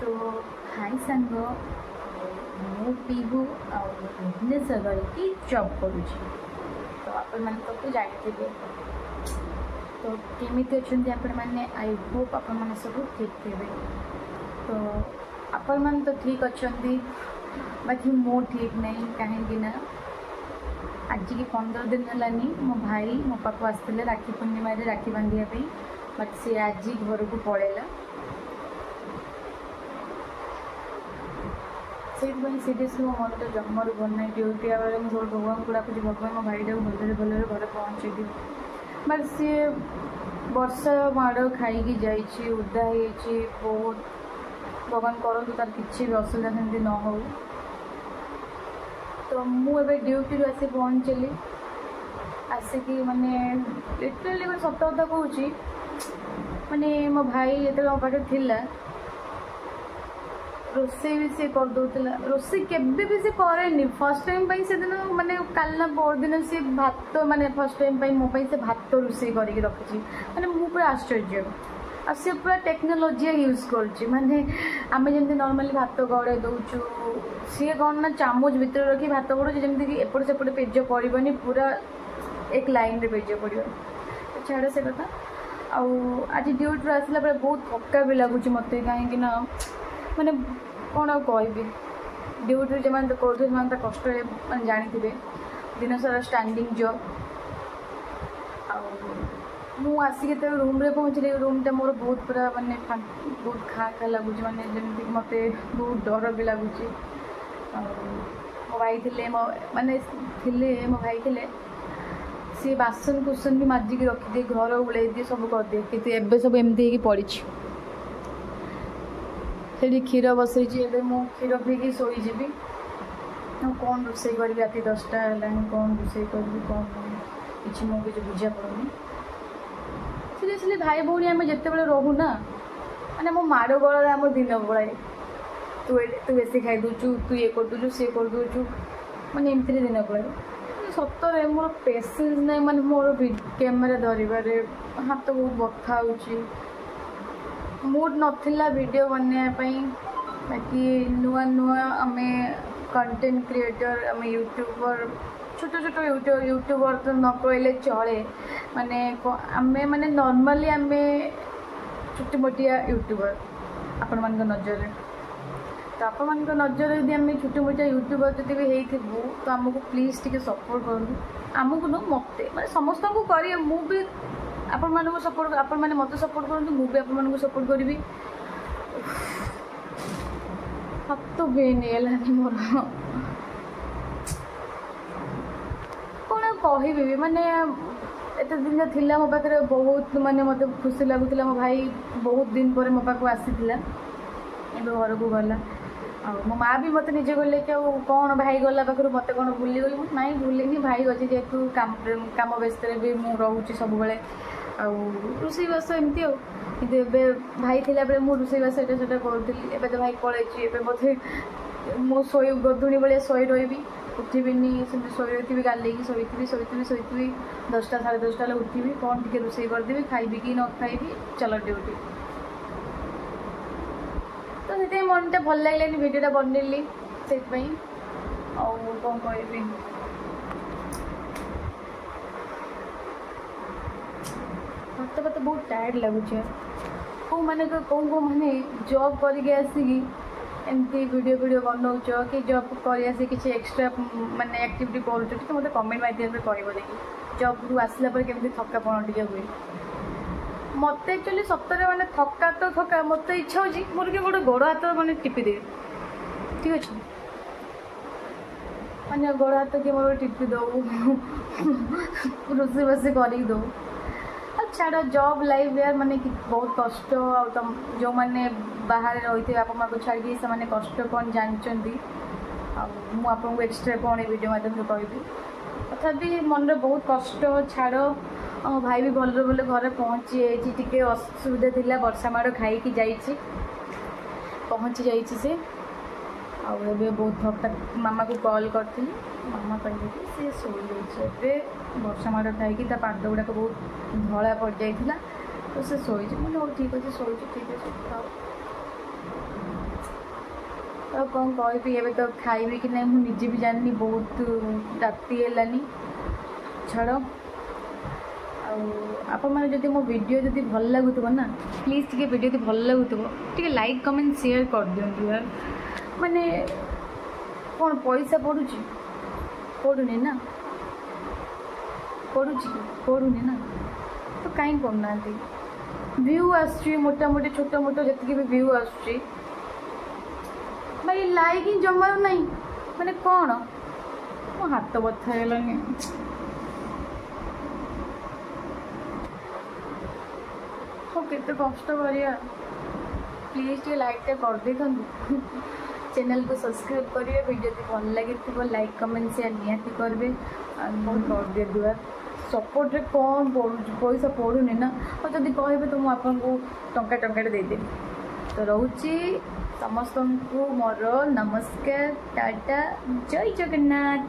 तो हाई सांग मु पीहू भुवनेश्वर की जॉब करुँच तो आपण तो जानते तो केमी अच्छा आपण मैंने आई होप आपण मैंने सब ठीक थे तो आपण मैंने तो ठीक अच्छा बाकी मो ठीक नहीं कहीं ना आज की 15 दिन है मो भाई मो पाक आसते राखी पूर्णिमा राखी बांधापी बट सी आज घर को पलैला सीरियसली मो मन तो जमर भल ना ड्यूटी आगे मुझे भगवान को डाकुची भगवान मो भाई को भलरे भलरे घर पहुँचे दी बट सी वर्षा माड़ खाई जाइए उदा हो बहुत भगवान करूँ तार किसी भी असुविधा सेमती न हो तो मुझे ड्यूटी आसी पहुँचली आसिकी माने लिटराली गोटे सत कथा कहूँ माने मो भाई जो मो पाखे थिला रोसई भी सी कर दूला रोसई केबे भी सी करे फर्स्ट टाइम से दिन माने काल ना पर दिन सी भात माने फर्स्ट टाइम मो से भात रोसई करके रखी माने मु पूरा आश्चर्य आ सी पूरा टेक्नोलोजी यूज कर माने आम जमी नॉर्मली भात गड़े दौचु सी कौन ना चामच भितर रखी भात गड़े जमी कि एपट सेपट पेज पड़ोनी पूरा एक लाइन रे पेज पड़ो छाड़ से कथा आज ड्यूटी आसला बहुत थका भी लगुच मत कहीं माने कौन कहबी ड्यूटी जो मैंने कर कष्ट मैंने जानी थे दिन सारा स्टैंडिंग जॉब आसिक रूम रे पहुँचली रूमटा मोर बहुत पूरा माने बहुत खा खा लगुच माने जमी मत बहुत डर भी लगुच मो भाई थे माने मो भाई थे सी बासन कुसन भी माजिक रखिदे घर उड़े दिए सब करदे कि एबे सब एमती पड़ी से क्षीर बसई मु क्षीर पीकी शोजी कौन रोसई करी रात 10टा है कौन रोसई करी कौन किसी मुझे किसी बुझा पड़ूनी सीरियसली भाई भौणी आम जिते बड़े रोना मैंने मो माड़ गल आम दिन बड़ाए तू बेसी खाई दूचु तू ये कर दूचु सी कर दूचु मैंने एमती दिन बड़ाए सतरे मोर पेसेंस ना माने मोर कैमेरा धरवे हाथ बहुत बथा हो मूड नथिला वीडियो बनवाई बाकी नुआ नुआ आम कंटेंट क्रिएटर आम यूट्यूबर छोट छोट यूट्यूबर तो न कहले चले माने आमे माने नॉर्मली आमे छोटी मोटिया यूट्यूबर आपण मान नजर तो आपण मान नजर यदि आम छोटी मोटिया यूट्यूबर जब भी हो तो आमको प्लीज टी सपोर्ट करूँ आमको न मत मैं समस्त को करी मु भी आपण मानक सपोर्ट आपण मैंने मत सपोर्ट करूँ मुझे आपण मानक सपोर्ट करी हाथ तो बेनी मोर कौन कहबी माने एत दिन थिला मो पाखे बहुत माने मत खुशी लगुला मो भाई बहुत दिन पर मो पाक आसी घर को गला मो माँ भी मत निजे कहले कि कौन भाई गला पाखर मत कौन भूली गली ना भूलिनी भाई अच्छे जेहतु काम व्यस्त भी मुझे रोचे सब रोसईबास एमती कि भाई थिला बेले मु रोसईबास एटा करूँ एवं तो भाई पलैची बोधे मो शोई गधुणी भाई शोई रही उठबीनी सेमती शोई रही गालेकी शोथी 10टा 10:30 उठबी कौन टी रोसई करदेवी खाइबी कि न खाइबी चलो ड्यूटी तो से मनटा भल लगे भिडियोटा बनैली से कौन कहबी मत मत बहुत टायर्ड लगुचे कौ मैंने कौ मैंने जॉब करके आसिकी एमती वीडियो बनाऊच कि जॉब कर आसी किसी एक्सट्रा माने एक्टिविटी करुच तो मतलब कमेंट माध्यम कह देखिए जॉब को आसला पर केमती थकापण टे हुए मत एक्चुअली सतरे माने थका तो थका मत इच्छा हो मोर के गोटे गोड़ हाथ मैंने टिपी दे ठीक अच्छे मैंने गोड़ हाथ किए मोर टिपी दो रोसे बस कर दो छाड़ जॉब लाइफ यार माने बहुत कष्ट जो मैंने बाहर रही बापा माँ को छाड़ी से मैंने कष्ट कौन जानते आपको एक्सट्रा कौन वीडियो माध्यम कहबी तथापि मन में बहुत कष्ट छाड़ भाई भी भल भल घर पहुँची जाइए असुविधा थी वर्षा माड़ खाई पहुँची जाइए आबे बहुत थक मामा को कॉल करती मामा कहले कि सी शोई जाइए वर्षा माड़ खाई पाद गुड़ाक बहुत धला पड़ जाइए तो से शोई मैंने ठीक अच्छे शोई ठीक अच्छे तो कौन कहबी एवं तो खाइबी कि नहीं मुझे भी जाननी बहुत राति है छाड़ आप मैंने मो वीडियो जब भल लगुव ना प्लीज टे वीडियो भल लगुव टे लाइक कमेंट शेयर कर दिंतु यार माने कौन पैसा पड़ूनी ना पड़ूनी ना तो कहीं करना व्यू आसुची मोटामोटी छोटा मोटा जी भी व्यू आसुची भाई लाइक ही जमार नहीं मैंने कौन मो हाथ बथा है केते कष्ट करिया प्लीज टे लाइक टा कर दे चैनल को सब्सक्राइब करिए वीडियो भल लगी लाइक कमेंट शेयर निहाती करेंगे कर दे दुआ सपोर्ट रे कौन पड़ू पैसा पड़ूनी ना और जब कहे तो मुझे टंका टंका देदेवी तो रोची समस्त को मोर नमस्कार टाटा जय जगन्नाथ।